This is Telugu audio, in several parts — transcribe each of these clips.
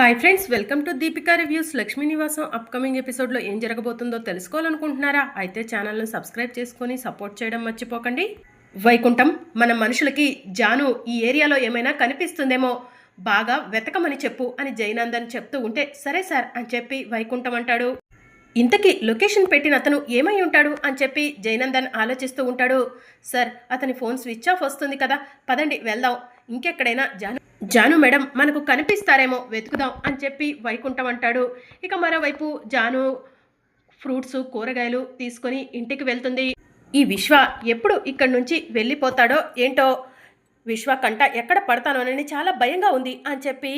Hi friends, welcome to Deepika reviews. Lakshmi నివాసం అప్కమింగ్ ఎపిసోడ్లో ఏం జరగబోతుందో తెలుసుకోవాలనుకుంటున్నారా? అయితే ఛానల్ను సబ్స్క్రైబ్ చేసుకొని సపోర్ట్ చేయడం మర్చిపోకండి. వైకుంఠం, మన మనుషులకి జాను ఈ ఏరియాలో ఏమైనా కనిపిస్తుందేమో బాగా వెతకమని చెప్పు అని జయనందన్ చెప్తూ ఉంటే, సరే సార్ అని చెప్పి వైకుంఠం అంటాడు. ఇంతకీ లొకేషన్ పెట్టిన అతను ఏమై ఉంటాడు అని చెప్పి జయనందన్ ఆలోచిస్తూ ఉంటాడు. సార్, అతని ఫోన్ స్విచ్ ఆఫ్ వస్తుంది కదా, పదండి వెళ్దాం, ఇంకెక్కడైనా జాను మేడం మనకు కనిపిస్తారేమో వెతుకుదాం అని చెప్పి వైకుంఠం అంటాడు. ఇక మరోవైపు జాను ఫ్రూట్స్ కూరగాయలు తీసుకొని ఇంటికి వెళ్తుంది. ఈ విశ్వ ఎప్పుడు ఇక్కడి నుంచి వెళ్ళిపోతాడో ఏంటో, విశ్వ కంట ఎక్కడ పడతానోనని చాలా భయంగా ఉంది అని చెప్పి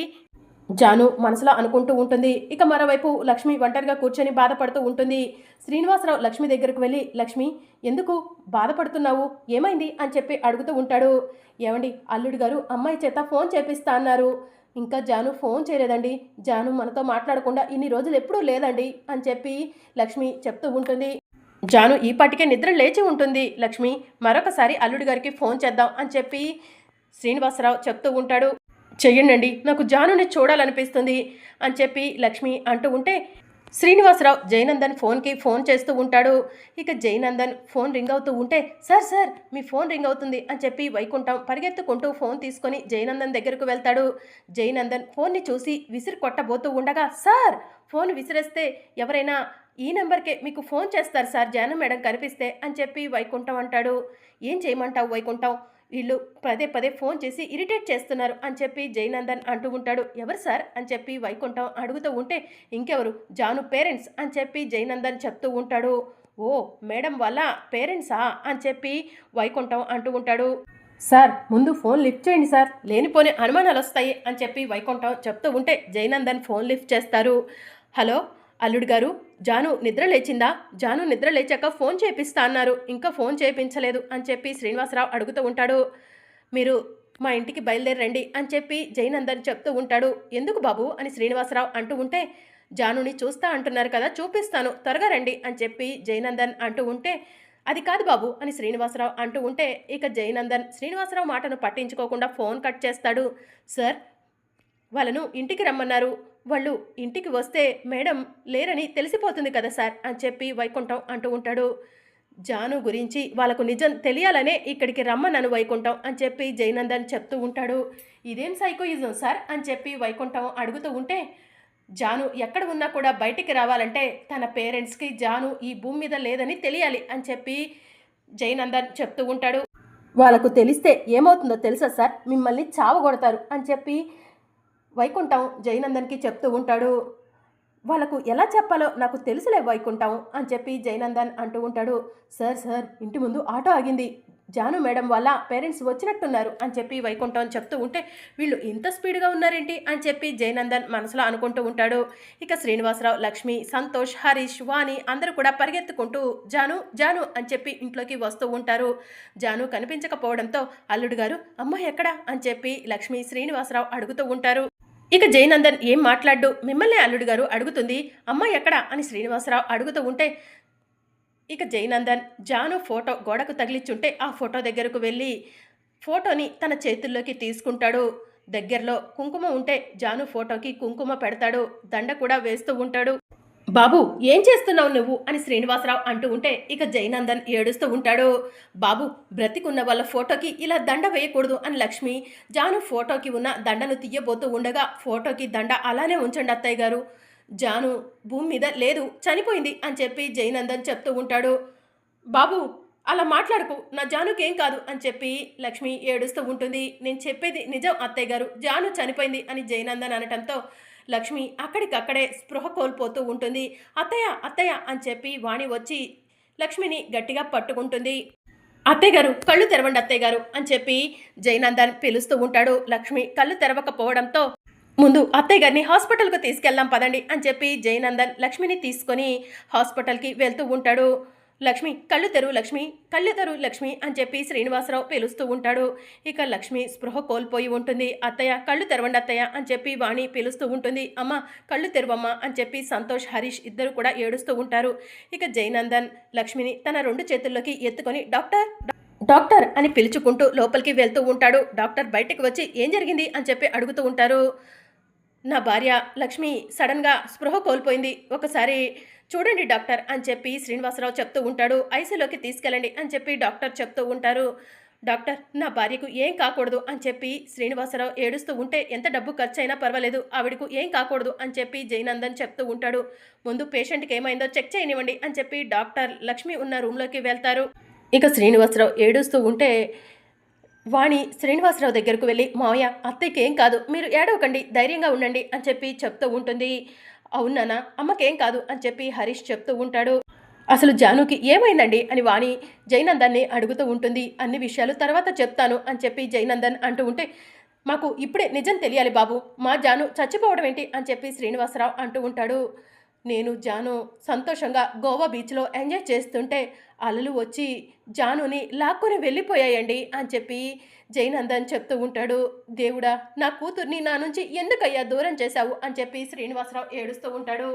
జాను మనసులో అనుకుంటూ ఉంటుంది. ఇక మరోవైపు లక్ష్మి ఒంటరిగా కూర్చొని బాధపడుతూ ఉంటుంది. శ్రీనివాసరావు లక్ష్మి దగ్గరకు వెళ్ళి, లక్ష్మి ఎందుకు బాధపడుతున్నావు, ఏమైంది అని చెప్పి అడుగుతూ ఉంటాడు. ఏమండి, అల్లుడు గారు అమ్మాయి చేత ఫోన్ చేపిస్తా అన్నారు, ఇంకా జాను ఫోన్ చేయలేదండి, జాను మనతో మాట్లాడకుండా ఇన్ని రోజులు ఎప్పుడూ లేదండి అని చెప్పి లక్ష్మి చెప్తూ ఉంటుంది. జాను ఈపాటికే నిద్ర లేచి ఉంటుంది. లక్ష్మి మరొకసారి అల్లుడి గారికి ఫోన్ చేద్దాం అని చెప్పి శ్రీనివాసరావు చెప్తూ ఉంటాడు. చెయ్యండి, నాకు జానుని చూడాలనిపిస్తుంది అని చెప్పి లక్ష్మి అంటూ ఉంటే శ్రీనివాసరావు జయనందన్ ఫోన్కి ఫోన్ చేస్తూ ఉంటాడు. ఇక జయనందన్ ఫోన్ రింగ్ అవుతూ ఉంటే, సార్ సార్ మీ ఫోన్ రింగ్ అవుతుంది అని చెప్పి వైకుంఠం పరిగెత్తుకుంటూ ఫోన్ తీసుకొని జయనందన్ దగ్గరకు వెళ్తాడు. జయనందన్ ఫోన్ని చూసి విసిరి కొట్టబోతూ ఉండగా, సార్ ఫోన్ విసిరేస్తే ఎవరైనా ఈ నెంబర్కే మీకు ఫోన్ చేస్తారు సార్, జాను మేడం కనిపిస్తే అని చెప్పి వైకుంఠం అంటాడు. ఏం చేయమంటావు వైకుంఠం, వీళ్ళు పదే పదే ఫోన్ చేసి ఇరిటేట్ చేస్తున్నారు అని చెప్పి జయనందన్ అంటూ ఉంటాడు. ఎవరు సార్ అని చెప్పి వైకుంఠం అడుగుతూ ఉంటే, ఇంకెవరు జాను పేరెంట్స్ అని చెప్పి జయనందన్ చెప్తూ ఉంటాడు. ఓ మేడం వాళ్ళ పేరెంట్సా అని చెప్పి వైకుంఠం అంటూ ఉంటాడు. సార్ ముందు ఫోన్ లిఫ్ట్ చేయండి సార్, లేనిపోని అనుమానాలు వస్తాయి అని చెప్పి వైకుంఠం చెప్తూ ఉంటే జయనందన్ ఫోన్ లిఫ్ట్ చేస్తారు. హలో అల్లుడు గారు, జాను నిద్ర లేచిందా, జాను నిద్ర లేచాక ఫోన్ చేపిస్తా అన్నారు, ఇంకా ఫోన్ చేయించలేదు అని చెప్పి శ్రీనివాసరావు అడుగుతూ ఉంటాడు. మీరు మా ఇంటికి బయలుదేరండి అని చెప్పి జయనందన్ చెప్తూ ఉంటాడు. ఎందుకు బాబు అని శ్రీనివాసరావు అంటూ ఉంటే, జానుని చూస్తా అంటున్నారు కదా, చూపిస్తాను త్వరగా రండి అని చెప్పి జయనందన్ అంటూ ఉంటే, అది కాదు బాబు అని శ్రీనివాసరావు అంటూ ఉంటే ఇక జయనందన్ శ్రీనివాసరావు మాటను పట్టించుకోకుండా ఫోన్ కట్ చేస్తాడు. సార్ వాళ్ళను ఇంటికి రమ్మన్నారు, వాళ్ళు ఇంటికి వస్తే మేడం లేరని తెలిసిపోతుంది కదా సార్ అని చెప్పి వైకుంఠం అంటూ ఉంటాడు. జాను గురించి వాళ్ళకు నిజం తెలియాలనే ఇక్కడికి రమ్మన్నాను వైకుంఠం అని చెప్పి జయనందన్ చెప్తూ ఉంటాడు. ఇదేం సైకోయిజం సార్ అని చెప్పి వైకుంఠం అడుగుతూ ఉంటే, జాను ఎక్కడ ఉన్నా కూడా బయటికి రావాలంటే తన పేరెంట్స్కి జాను ఈ భూమి మీద లేదని తెలియాలి అని చెప్పి జయనందన్ చెప్తూ ఉంటాడు. వాళ్ళకు తెలిస్తే ఏమవుతుందో తెలుసా సార్, మిమ్మల్ని చావగొడతారు అని చెప్పి వైకుంఠం జయనందన్కి చెప్తూ ఉంటాడు. వాళ్ళకు ఎలా చెప్పాలో నాకు తెలుసులే వైకుంఠం అని చెప్పి జయనందన్ అంటూ ఉంటాడు. సార్ సార్ ఇంటి ముందు ఆటో ఆగింది, జాను మేడం వాళ్ళ పేరెంట్స్ వచ్చినట్టున్నారు అని చెప్పి వైకుంఠం చెప్తూ ఉంటే, వీళ్ళు ఇంత స్పీడ్గా ఉన్నారేంటి అని చెప్పి జయనందన్ మనసులో అనుకుంటూ ఉంటాడు. ఇక శ్రీనివాసరావు లక్ష్మి సంతోష్ హరీష్ వాణి అందరూ కూడా పరిగెత్తుకుంటూ జాను జాను అని చెప్పి ఇంట్లోకి వస్తూ ఉంటారు. జాను కనిపించకపోవడంతో అల్లుడు గారు అమ్మాయి ఎక్కడా అని చెప్పి లక్ష్మి శ్రీనివాసరావు అడుగుతూ ఉంటారు. ఇక జయనందన్ ఏం మాట్లాడు, మిమ్మల్ని అల్లుడు గారు అడుగుతుంది, అమ్మాయి ఎక్కడా అని శ్రీనివాసరావు అడుగుతూ ఉంటే ఇక జయనందన్ జాను ఫోటో గోడకు తగిలించుంటే ఆ ఫోటో దగ్గరకు వెళ్ళి ఫోటోని తన చేతుల్లోకి తీసుకుంటాడు. దగ్గరలో కుంకుమ ఉంటే జాను ఫోటోకి కుంకుమ పెడతాడు, దండ కూడా వేస్తూ ఉంటాడు. బాబు ఏం చేస్తున్నావు నువ్వు అని శ్రీనివాసరావు అంటూ ఉంటే ఇక జయనందన్ ఏడుస్తూ ఉంటాడు. బాబు బ్రతికున్న వాళ్ళ ఫోటోకి ఇలా దండ వేయకూడదు అని లక్ష్మి జాను ఫోటోకి ఉన్న దండను తీయబోతూ ఉండగా, ఫోటోకి దండ అలానే ఉంచండి అత్తయ్య గారు, జాను భూమి మీద లేదు చనిపోయింది అని చెప్పి జయనందన్ చెప్తూ ఉంటాడు. బాబు అలా మాట్లాడుకు, నా జానుకి ఏం కాదు అని చెప్పి లక్ష్మి ఏడుస్తూ ఉంటుంది. నేను చెప్పేది నిజం అత్తయ్య గారు, జాను చనిపోయింది అని జయనందన్ అనటంతో లక్ష్మి అక్కడికక్కడే స్పృహ కోల్పోతూ ఉంటుంది. అత్తయ్య అత్తయ్య అని చెప్పి వాణి వచ్చి లక్ష్మిని గట్టిగా పట్టుకుంటుంది. అత్తయ్య గారు కళ్ళు తెరవండి అత్తయ్య గారు అని చెప్పి జయనందన్ పిలుస్తూ ఉంటాడు. లక్ష్మి కళ్ళు తెరవకపోవడంతో, ముందు అత్తయ్య గారిని హాస్పిటల్కి తీసుకెళ్దాం పదండి అని చెప్పి జయనందన్ లక్ష్మిని తీసుకొని హాస్పిటల్కి వెళ్తూ ఉంటాడు. లక్ష్మి కళ్ళు తెరువు లక్ష్మి, కళ్ళు తెరువు లక్ష్మి అని చెప్పి శ్రీనివాసరావు పిలుస్తూ ఉంటాడు. ఇక లక్ష్మి స్పృహ కోల్పోయి ఉంటుంది. అత్తయ్య కళ్ళు తెరవండి అత్తయ్య అని చెప్పి వాణి పిలుస్తూ ఉంటుంది. అమ్మ కళ్ళు తెరువమ్మ అని చెప్పి సంతోష్ హరీష్ ఇద్దరు కూడా ఏడుస్తూ ఉంటారు. ఇక జయనందన్ లక్ష్మిని తన 2 చేతుల్లోకి ఎత్తుకొని డాక్టర్ డాక్టర్ అని పిలుచుకుంటూ లోపలికి వెళ్తూ ఉంటాడు. డాక్టర్ బయటకు వచ్చి ఏం జరిగింది అని చెప్పి అడుగుతూ ఉంటారు. నా భార్య లక్ష్మి సడన్‌గా స్పృహ కోల్పోయింది. ఒకసారి చూడండి డాక్టర్ అని చెప్పి శ్రీనివాసరావు చెప్తూ ఉంటాడు. ఐసీయూలోకి తీసుకెళ్ళండి అని చెప్పి డాక్టర్ చెప్తూ ఉంటారు. డాక్టర్ నా భార్యకు ఏం కాకూడదు అని చెప్పి శ్రీనివాసరావు ఏడుస్తూ ఉంటే ఎంత డబ్బు ఖర్చయినా పర్వాలేదు. ఆవిడకు ఏం కాకూడదు అని చెప్పి జయనందన్ చెప్తూ ఉంటాడు. ముందు పేషెంట్‌కి ఏమైందో చెక్ చేయనివ్వండి అని చెప్పి డాక్టర్ లక్ష్మి ఉన్న రూమ్‌లోకి వెళ్తారు. ఇక శ్రీనివాసరావు ఏడుస్తూ ఉంటే వాణి శ్రీనివాసరావు దగ్గరకు వెళ్ళి మావయ్య అత్తయ్యకి ఏం కాదు మీరు ఏడవకండి ధైర్యంగా ఉండండి అని చెప్పి చెప్తూ ఉంటుంది. అవునానా అమ్మకేం కాదు అని చెప్పి హరీష్ చెప్తూ ఉంటాడు. అసలు జానుకి ఏమైందండి అని వాణి జయనందన్ని అడుగుతూ ఉంటుంది. అన్ని విషయాలు తర్వాత చెప్తాను అని చెప్పి జయనందన్ అంటూ ఉంటే మాకు ఇప్పుడే నిజం తెలియాలి బాబు మా జాను చచ్చిపోవడం ఏంటి అని చెప్పి శ్రీనివాసరావు అంటూ ఉంటాడు. నేను జాను సంతోషంగా గోవా బీచ్లో ఎంజాయ్ చేస్తుంటే అలలు వచ్చి జానుని లాక్కొని వెళ్ళిపోయాయండి అని చెప్పి జయనందన్ చెప్తూ ఉంటాడు. దేవుడా నా కూతుర్ని నా నుంచి ఎందుకయ్యా దూరం చేశావు అని చెప్పి శ్రీనివాసరావు ఏడుస్తూ ఉంటాడు.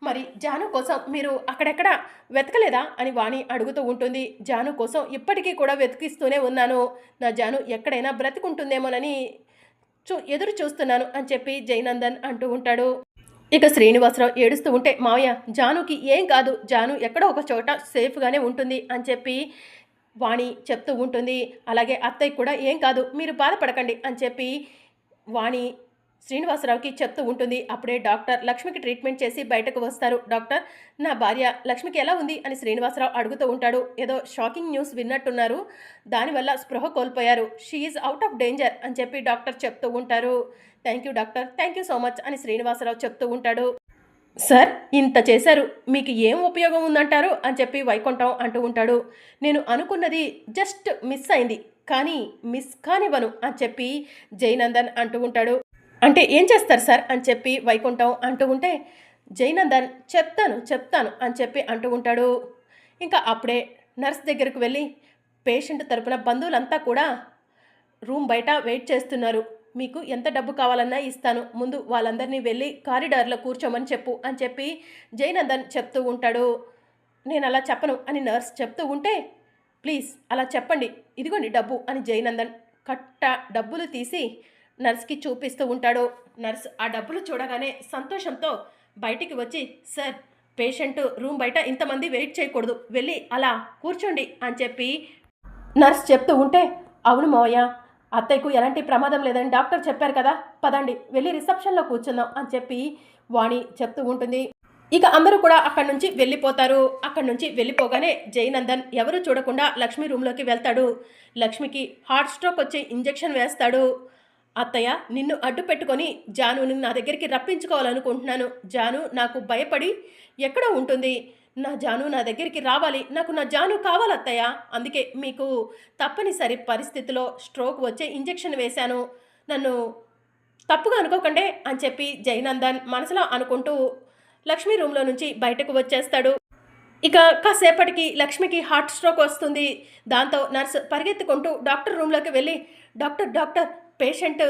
మరి జాను కోసం మీరు అక్కడెక్కడ వెతకలేదా అని వాణి అడుగుతూ ఉంటుంది. జాను కోసం ఇప్పటికీ కూడా వెతికిస్తూనే ఉన్నాను. నా జాను ఎక్కడైనా బ్రతికుంటుందేమోనని ఎదురు చూస్తున్నాను అని చెప్పి జయనందన్ అంటూ ఉంటాడు. ఇక శ్రీనివాసరావు ఏడుస్తూ ఉంటే మావయ్య జానుకి ఏం కాదు జాను ఎక్కడో ఒక చోట సేఫ్గానే ఉంటుంది అని చెప్పి వాణి చెప్తూ ఉంటుంది. అలాగే అత్తయ్య కూడా ఏం కాదు మీరు బాధపడకండి అని చెప్పి వాణి శ్రీనివాసరావుకి చెప్తూ ఉంటుంది. అప్పుడే డాక్టర్ లక్ష్మికి ట్రీట్మెంట్ చేసి బయటకు వస్తారు. డాక్టర్ నా భార్య లక్ష్మికి ఎలా ఉంది అని శ్రీనివాసరావు అడుగుతూ ఉంటాడు. ఏదో షాకింగ్ న్యూస్ విన్నట్టున్నారు, దానివల్ల స్పృహ కోల్పోయారు, she is out of danger అని చెప్పి డాక్టర్ చెప్తూ ఉంటారు. Thank you doctor thank you so much అని శ్రీనివాసరావు చెప్తూ ఉంటాడు. సార్ ఇంత చేశారు మీకు ఏం ఉపయోగం ఉందంటారు అని చెప్పి వైకుంఠం అంటూ ఉంటాడు. నేను అనుకున్నది జస్ట్ మిస్ అయింది కానీ మిస్ కానివ్వను అని చెప్పి జయనందన్ అంటూ ఉంటాడు. అంటే ఏం చేస్తారు సార్ అని చెప్పి వైకుంఠం అంటూ ఉంటే జయనందన్ చెప్తాను అని చెప్పి అంటూ ఉంటాడు. ఇంకా అప్పుడే నర్స్ దగ్గరకు వెళ్ళి పేషెంట్ తరపున బంధువులంతా కూడా రూమ్ బయట వెయిట్ చేస్తున్నారు, మీకు ఎంత డబ్బు కావాలన్నా ఇస్తాను, ముందు వాళ్ళందరినీ వెళ్ళి కారిడార్లో కూర్చోమని చెప్పు అని చెప్పి జయనందన్ చెప్తూ ఉంటాడు. నేను అలా చెప్పను అని నర్స్ చెప్తూ ఉంటే ప్లీజ్ అలా చెప్పండి, ఇదిగోండి డబ్బు అని జయనందన్ కట్ట డబ్బులు తీసి నర్స్కి చూపిస్తూ ఉంటాడు. నర్స్ ఆ డబ్బులు చూడగానే సంతోషంతో బయటికి వచ్చి సార్ పేషెంట్ రూమ్ బయట ఇంతమంది వెయిట్ చేయకూడదు, వెళ్ళి అలా కూర్చోండి అని చెప్పి నర్స్ చెప్తూ ఉంటే అవును మావయ్య అత్తయ్యకు ఎలాంటి ప్రమాదం లేదని డాక్టర్ చెప్పారు కదా, పదండి వెళ్ళి రిసెప్షన్లో కూర్చుందాం అని చెప్పి వాణి చెప్తూ ఉంటుంది. ఇక అందరూ కూడా అక్కడి నుంచి వెళ్ళిపోతారు. అక్కడి నుంచి వెళ్ళిపోగానే జయనందన్ ఎవరు చూడకుండా లక్ష్మి రూమ్లోకి వెళ్తాడు. లక్ష్మికి హార్ట్ స్ట్రోక్ వచ్చి ఇంజెక్షన్ వేస్తాడు. అత్తయ్య నిన్ను అడ్డు పెట్టుకొని జానుని నా దగ్గరికి రప్పించుకోవాలనుకుంటున్నాను, జాను నాకు భయపడి ఎక్కడో ఉంటుంది, నా జాను నా దగ్గరికి రావాలి, నాకు నా జాను కావాలి అత్తయ్య, అందుకే మీకు తప్పనిసరి పరిస్థితిలో స్ట్రోక్ వచ్చే ఇంజెక్షన్ వేశాను, నన్ను తప్పుగా అనుకోకండి అని చెప్పి జయనందన్ మనసులో అనుకుంటూ లక్ష్మి రూమ్లో నుంచి బయటకు వచ్చేస్తాడు. ఇక కాసేపటికి లక్ష్మికి హార్ట్ స్ట్రోక్ వస్తుంది. దాంతో నర్స్ పరిగెత్తుకుంటూ డాక్టర్ రూమ్లోకి వెళ్ళి డాక్టర్ పేషెంట్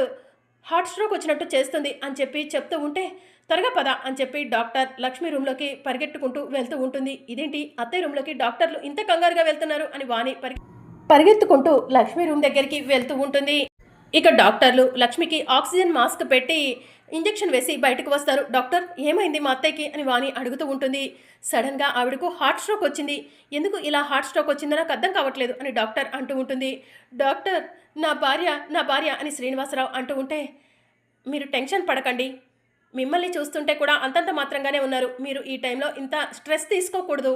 హార్ట్ స్ట్రోక్ వచ్చినట్టు చేస్తుంది అని చెప్పి చెప్తూ ఉంటే త్వరగా పద అని చెప్పి డాక్టర్ లక్ష్మి రూమ్లోకి పరిగెట్టుకుంటూ వెళ్తూ ఉంటుంది. ఇదేంటి అత్తయ్య రూమ్లోకి డాక్టర్లు ఇంత కంగారుగా వెళ్తున్నారు అని వాణి పరిగెత్తుకుంటూ లక్ష్మి రూమ్ దగ్గరికి వెళ్తూ ఉంటుంది. ఇక డాక్టర్లు లక్ష్మికి ఆక్సిజన్ మాస్క్ పెట్టి ఇంజెక్షన్ వేసి బయటకు వస్తారు. డాక్టర్ ఏమైంది మా అత్తయ్యకి అని వాణి అడుగుతూ ఉంటుంది. సడన్గా ఆవిడకు హార్ట్ స్ట్రోక్ వచ్చింది, ఎందుకు ఇలా హార్ట్ స్ట్రోక్ వచ్చిందో నాకు అర్థం కావట్లేదు అని డాక్టర్ అంటూ ఉంటుంది. డాక్టర్ నా భార్య అని శ్రీనివాసరావు అంటూ ఉంటే మీరు టెన్షన్ పడకండి, మిమ్మల్ని చూస్తుంటే కూడా అంతంత మాత్రంగానే ఉన్నారు, మీరు ఈ టైంలో ఇంత స్ట్రెస్ తీసుకోకూడదు,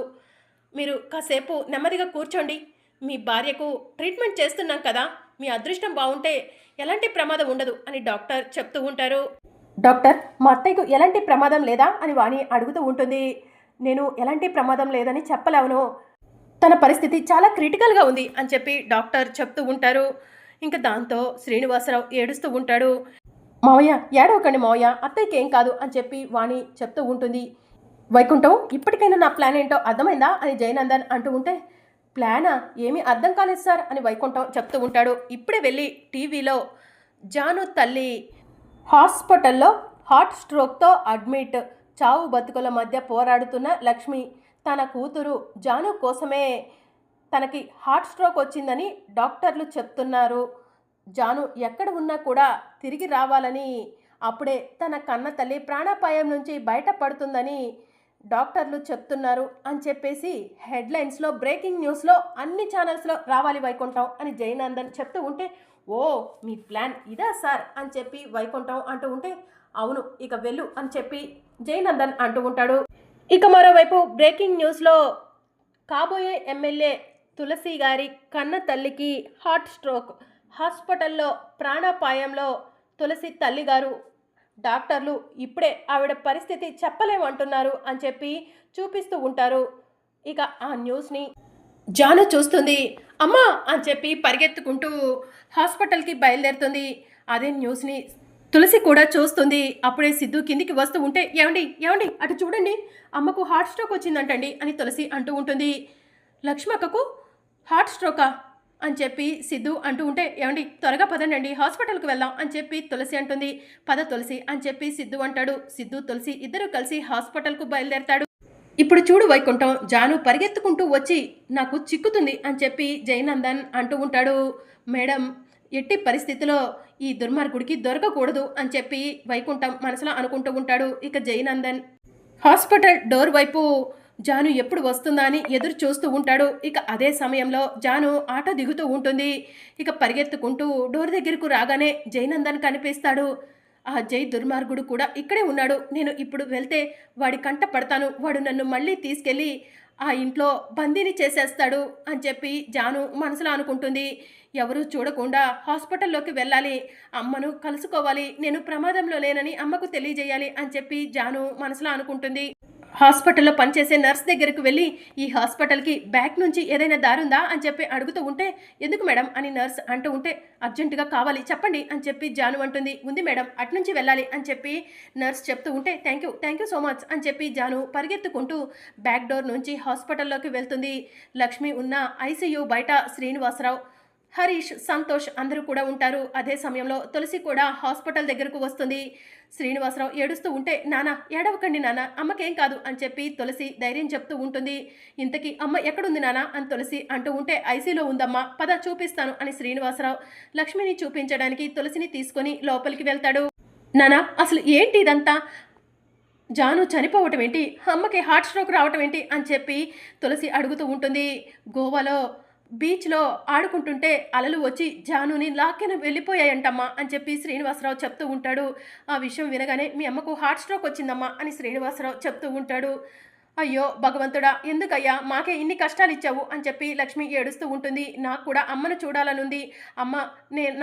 మీరు కాసేపు నెమ్మదిగా కూర్చోండి, మీ భార్యకు ట్రీట్మెంట్ చేస్తున్నాం కదా, మీ అదృష్టం బాగుంటే ఎలాంటి ప్రమాదం ఉండదు అని డాక్టర్ చెప్తూ ఉంటారు. డాక్టర్ మా అత్తయ్యకు ఎలాంటి ప్రమాదం లేదా అని వాణి అడుగుతూ ఉంటుంది. నేను ఎలాంటి ప్రమాదం లేదని చెప్పలేవను, తన పరిస్థితి చాలా క్రిటికల్గా ఉంది అని చెప్పి డాక్టర్ చెప్తూ ఉంటారు. ఇంకా దాంతో శ్రీనివాసరావు ఏడుస్తూ ఉంటాడు. మావయ్య ఏడవకండి మావయ్య అత్తయ్యకి ఏం కాదు అని చెప్పి వాణి చెప్తూ ఉంటుంది. వైకుంఠం ఇప్పటికైనా నా ప్లాన్ ఏంటో అర్థమైందా అని జయనందన్ అంటూ ఉంటే ప్లానా ఏమీ అర్థం కాలేదు సార్ అని వైకుంఠం చెప్తూ ఉంటాడు. ఇప్పుడే వెళ్ళి టీవీలో జాను తల్లి హాస్పిటల్లో హార్ట్ స్ట్రోక్తో అడ్మిట్, చావు బతుకుల మధ్య పోరాడుతున్న లక్ష్మి తన కూతురు జాను కోసమే తనకి హార్ట్ స్ట్రోక్ వచ్చిందని డాక్టర్లు చెప్తున్నారు, జాను ఎక్కడ ఉన్నా కూడా తిరిగి రావాలని అప్పుడే తన కన్న తల్లి ప్రాణాపాయం నుంచి బయటపడుతుందని డాక్టర్లు చెప్తున్నారు అని చెప్పేసి హెడ్లైన్స్లో బ్రేకింగ్ న్యూస్లో అన్ని ఛానల్స్లో రావాలి వైకుంఠం అని జయనందన్ చెప్తూ ఉంటే, ఓ మీ ప్లాన్ ఇదా సార్ అని చెప్పి వైకుంఠం అంటూ ఉంటే, అవును ఇక వెళ్ళు అని చెప్పి జయనందన్ అంటూ ఉంటాడు. ఇక మరోవైపు బ్రేకింగ్ న్యూస్లో కాబోయే ఎమ్మెల్యే తులసి గారి కన్న తల్లికి హార్ట్ స్ట్రోక్, హాస్పిటల్లో ప్రాణాపాయంలో తులసి తల్లిగారు, డాక్టర్లు ఇప్పుడే ఆవిడ పరిస్థితి చెప్పలేమంటున్నారు అని చెప్పి చూపిస్తూ ఉంటారు. ఇక ఆ న్యూస్ని జాను చూస్తుంది. అమ్మా అని చెప్పి పరిగెత్తుకుంటూ హాస్పిటల్కి బయలుదేరుతుంది. అదే న్యూస్ని తులసి కూడా చూస్తుంది. అప్పుడే సిద్ధు కిందికి వస్తూ ఉంటే, ఏమండి ఏమండి అటు చూడండి, అమ్మకు హార్ట్ స్ట్రోక్ వచ్చిందంటండి అని తులసి అంటూ ఉంటుంది. లక్ష్మక్కకు హార్ట్ స్ట్రోకా అని చెప్పి సిద్ధు అంటూ ఉంటే, ఏమండి త్వరగా పదండి హాస్పిటల్కి వెళ్దాం అని చెప్పి తులసి అంటుంది. పద తులసి అని చెప్పి సిద్ధు అంటాడు. సిద్ధు తులసి ఇద్దరు కలిసి హాస్పిటల్కు బయలుదేరతాడు. ఇప్పుడు చూడు వైకుంఠం, జాను పరిగెత్తుకుంటూ వచ్చి నాకు చిక్కుతుంది అని చెప్పి జయనందన్ అంటూ ఉంటాడు. మేడం ఎట్టి పరిస్థితిలో ఈ దుర్మార్గుడికి దొరకకూడదు అని చెప్పి వైకుంఠం మనసులో అనుకుంటూ ఉంటాడు. ఇక జయనందన్ హాస్పిటల్ డోర్ వైపు జాను ఎప్పుడు వస్తుందా అని ఎదురు చూస్తూ ఉంటాడు. ఇక అదే సమయంలో జాను ఆటో దిగుతూ ఉంటుంది. ఇక పరిగెత్తుకుంటూ డోర్ దగ్గరకు రాగానే జయనందన్ కనిపిస్తాడు. ఆ జై దుర్మార్గుడు కూడా ఇక్కడే ఉన్నాడు. నేను ఇప్పుడు వెళ్తే వాడి కంట పడతాను. వాడు నన్ను మళ్ళీ తీసుకెళ్ళి ఆ ఇంట్లో బందీని చేసేస్తాడు అని చెప్పి జాను మనసులో అనుకుంటుంది. ఎవరూ చూడకుండా హాస్పిటల్లోకి వెళ్ళాలి, అమ్మను కలుసుకోవాలి, నేను ప్రమాదంలో లేనని అమ్మకు తెలియజేయాలి అని చెప్పి జాను మనసులో అనుకుంటుంది. హాస్పిటల్లో పనిచేసే నర్స్ దగ్గరకు వెళ్ళి, ఈ హాస్పిటల్కి బ్యాక్ నుంచి ఏదైనా దారుందా అని చెప్పి అడుగుతూ ఉంటే, ఎందుకు మేడం అని నర్స్ అంటూ ఉంటే, అర్జెంటుగా కావాలి చెప్పండి అని చెప్పి జాను అంటుంది. ఉంది మేడం అట్నుంచి వెళ్ళాలి అని చెప్పి నర్స్ చెప్తూ ఉంటే, థ్యాంక్ యూ సో మచ్ అని చెప్పి జాను పరిగెత్తుకుంటూ బ్యాక్ డోర్ నుంచి హాస్పిటల్లోకి వెళ్తుంది. లక్ష్మి ఉన్న ఐసీయూ బయట శ్రీనివాసరావు, హరీష్, సంతోష్ అందరూ కూడా ఉంటారు. అదే సమయంలో తులసి కూడా హాస్పిటల్ దగ్గరకు వస్తుంది. శ్రీనివాసరావు ఏడుస్తూ ఉంటే, నాన్న ఏడవకండి నాన్న, అమ్మకేం కాదు అని చెప్పి తులసి ధైర్యం చెప్తూ ఉంటుంది. ఇంతకీ అమ్మ ఎక్కడుంది నాన్న అని తులసి అంటూ ఉంటే, ఐసీలో ఉందమ్మా పద చూపిస్తాను అని శ్రీనివాసరావు లక్ష్మిని చూపించడానికి తులసిని తీసుకొని లోపలికి వెళ్తాడు. నాన్న అసలు ఏంటి ఇదంతా, జాను చనిపోవటం ఏంటి, అమ్మకి హార్ట్ స్ట్రోక్ రావటం ఏంటి అని చెప్పి తులసి అడుగుతూ ఉంటుంది. గోవాలో బీచ్లో ఆడుకుంటుంటే అలలు వచ్చి జానుని లాక్కెన వెళ్ళిపోయాయంటమ్మా అని చెప్పి శ్రీనివాసరావు చెప్తూ ఉంటాడు. ఆ విషయం వినగానే మీ అమ్మకు హార్ట్ స్ట్రోక్ వచ్చిందమ్మా అని శ్రీనివాసరావు చెప్తూ ఉంటాడు. అయ్యో భగవంతుడా, ఎందుకయ్యా మాకే ఇన్ని కష్టాలు ఇచ్చావు అని చెప్పి లక్ష్మి ఏడుస్తూ ఉంటుంది. నాకు కూడా అమ్మను చూడాలనుంది. అమ్మ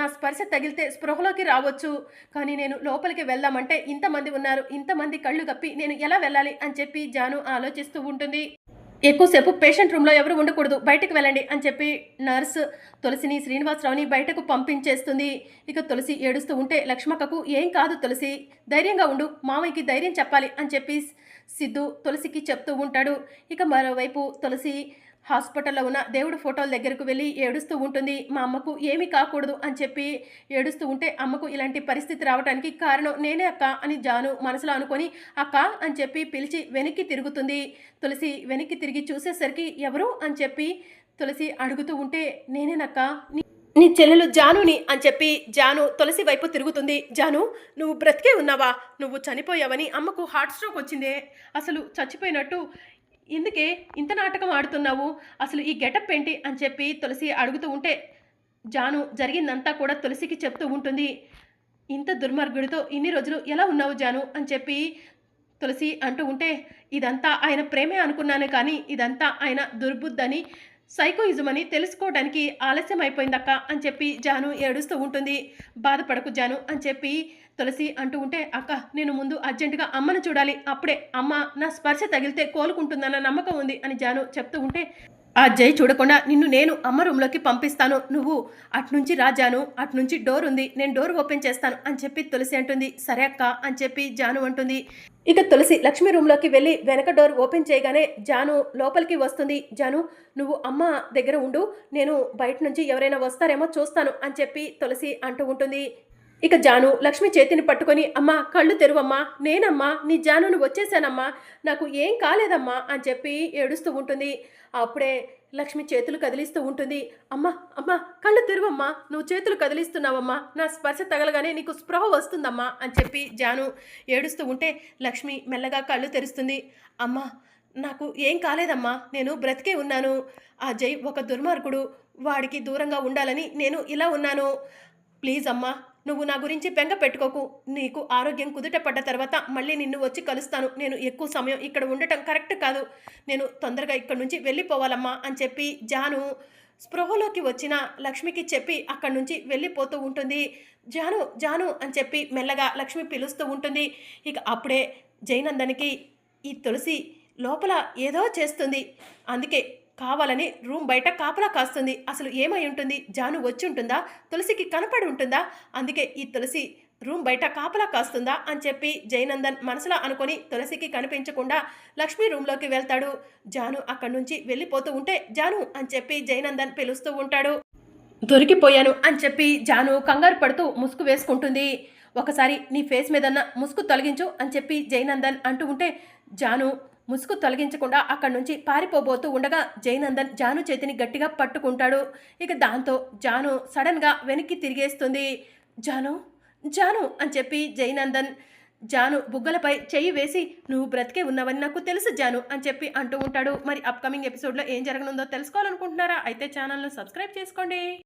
నా స్పర్శ తగిలితే స్పృహలోకి రావచ్చు, కానీ నేను లోపలికి వెళ్దామంటే ఇంతమంది ఉన్నారు, ఇంతమంది కళ్ళు కప్పి నేను ఎలా వెళ్ళాలి అని చెప్పి జాను ఆలోచిస్తూ ఉంటుంది. ఎక్కువసేపు పేషెంట్ రూమ్లో ఎవరు ఉండకూడదు, బయటకు వెళ్ళండి అని చెప్పి నర్స్ తులసిని శ్రీనివాసరావుని బయటకు పంపించేస్తుంది. ఇక తులసి ఏడుస్తూ ఉంటే, లక్ష్మక్కకు ఏం కాదు తులసి, ధైర్యంగా ఉండు, మామయ్యకి ధైర్యం చెప్పాలి అని చెప్పి సిద్ధు తులసికి చెప్తూ ఉంటాడు. ఇక మరోవైపు తులసి హాస్పిటల్లో ఉన్న దేవుడి ఫోటోల దగ్గరకు వెళ్ళి ఏడుస్తూ ఉంటుంది. మా అమ్మకు ఏమీ కాకూడదు అని చెప్పి ఏడుస్తూ ఉంటే, అమ్మకు ఇలాంటి పరిస్థితి రావడానికి కారణం నేనే అక్క అని జాను మనసులో అనుకొని అక్క అని చెప్పి పిలిచి వెనక్కి తిరుగుతుంది. తులసి వెనక్కి తిరిగి చూసేసరికి ఎవరు అని చెప్పి తులసి అడుగుతూ ఉంటే, నేనేనక్క, నీ చెల్లెలు జానుని అని చెప్పి జాను తులసి వైపు తిరుగుతుంది. జాను నువ్వు బ్రతికే ఉన్నావా, నువ్వు చనిపోయావని అమ్మకు హార్ట్ స్ట్రోక్ వచ్చిందే, అసలు చచ్చిపోయినట్టు ఎందుకే ఇంత నాటకం ఆడుతున్నావు, అసలు ఈ గెటప్ ఏంటి అని చెప్పి తులసి అడుగుతూ ఉంటే, జాను జరిగిందంతా కూడా తులసికి చెప్తూ ఉంటుంది. ఇంత దుర్మార్గుడితో ఇన్ని రోజులు ఎలా ఉన్నావు జాను అని చెప్పి తులసి అంటూ ఉంటే, ఇదంతా ఆయన ప్రేమే అనుకున్నాను, కానీ ఇదంతా ఆయన దుర్బుద్ధని సైకోయిజం అని తెలుసుకోవడానికి ఆలస్యం అయిపోయిందక్క అని చెప్పి జాను ఏడుస్తూ ఉంటుంది. బాధపడకు జాను అని చెప్పి తులసి అంటూ ఉంటే, అక్క నేను ముందు అర్జెంటుగా అమ్మను చూడాలి, అప్పుడే అమ్మ నా స్పర్శ తగిలితే కోలుకుంటుందన్న నమ్మకం ఉంది అని జాను చెప్తూ ఉంటే, ఆ జై చూడకుండా నిన్ను నేను అమ్మ రూమ్లోకి పంపిస్తాను, నువ్వు అట్నుంచి రా జాను, అట్నుంచి డోర్ ఉంది, నేను డోర్ ఓపెన్ చేస్తాను అని చెప్పి తులసి అంటుంది. సరే అక్క అని చెప్పి జాను అంటుంది. ఇక తులసి లక్ష్మి రూమ్లోకి వెళ్ళి వెనక డోర్ ఓపెన్ చేయగానే జాను లోపలికి వస్తుంది. జాను నువ్వు అమ్మ దగ్గర ఉండు, నేను బయట నుంచి ఎవరైనా వస్తారేమో చూస్తాను అని చెప్పి తులసి అంటూ ఉంటుంది. ఇక జాను లక్ష్మి చేతిని పట్టుకొని అమ్మా కళ్ళు తెరువమ్మా, నేనమ్మా నీ జానును వచ్చేసానమ్మా, నాకు ఏం కాలేదమ్మా అని చెప్పి ఏడుస్తూ ఉంటుంది. అప్పుడే లక్ష్మి చేతులు కదిలిస్తూ ఉంటుంది. అమ్మా అమ్మా కళ్ళు తెరువమ్మా, నువ్వు చేతులు కదిలిస్తున్నావమ్మా, నా స్పర్శ తగలగానే నీకు స్పృహ వస్తుందమ్మా అని చెప్పి జాను ఏడుస్తూ ఉంటే లక్ష్మి మెల్లగా కళ్ళు తెరుస్తుంది. అమ్మా నాకు ఏం కాలేదమ్మా, నేను బ్రతికే ఉన్నాను. ఆ జై ఒక దుర్మార్గుడు, వాడికి దూరంగా ఉండాలని నేను ఇలా ఉన్నాను. ప్లీజ్ అమ్మా నువ్వు నా గురించి బెంగ పెట్టుకోకు. నీకు ఆరోగ్యం కుదుట పడ్డ తర్వాత మళ్ళీ నిన్ను వచ్చి కలుస్తాను. నేను ఎక్కువ సమయం ఇక్కడ ఉండటం కరెక్ట్ కాదు. నేను తొందరగా ఇక్కడి నుంచి వెళ్ళిపోవాలమ్మా అని చెప్పి జాను స్పృహలోకి వచ్చిన లక్ష్మికి చెప్పి అక్కడి నుంచి వెళ్ళిపోతూ ఉంటుంది. జాను జాను అని చెప్పి మెల్లగా లక్ష్మి పిలుస్తూ ఉంటుంది. ఇక అప్పుడే జైనందనికి ఈ తులసి లోపల ఏదో చేస్తుంది. అందుకే కావాలని రూమ్ బయట కాపలా కాస్తుంది. అసలు ఏమై ఉంటుంది? జాను వచ్చి ఉంటుందా? తులసికి కనపడి ఉంటుందా? అందుకే ఈ తులసి రూమ్ బయట కాపలా కాస్తుందా అని చెప్పి జయనందన్ మనసులో అనుకొని తులసికి కనిపించకుండా లక్ష్మి రూమ్లోకి వెళ్తాడు. జాను అక్కడి నుంచి వెళ్ళిపోతూ ఉంటే జాను అని చెప్పి జయనందన్ పిలుస్తూ ఉంటాడు. దొరికిపోయాను అని చెప్పి జాను కంగారు పడుతూ ముసుగు వేసుకుంటుంది. ఒకసారి నీ ఫేస్ మీదన్న ముసుగు తొలగించు అని చెప్పి జయనందన్ అంటూ ఉంటే జాను ముసుగు తొలగించకుండా అక్కడి నుంచి పారిపోబోతూ ఉండగా జయనందన్ జాను చేతిని గట్టిగా పట్టుకుంటాడు. ఇక దాంతో జాను సడన్గా వెనక్కి తిరిగేస్తుంది. జాను జాను అని చెప్పి జయనందన్ జాను బుగ్గలపై చెయ్యి వేసి నువ్వు బ్రతికే ఉన్నావని నాకు తెలుసు జాను అని చెప్పి అంటూ ఉంటాడు. మరి అప్కమింగ్ ఎపిసోడ్లో ఏం జరగనుందో తెలుసుకోవాలనుకుంటున్నారా? అయితే ఛానల్ను సబ్స్క్రైబ్ చేసుకోండి.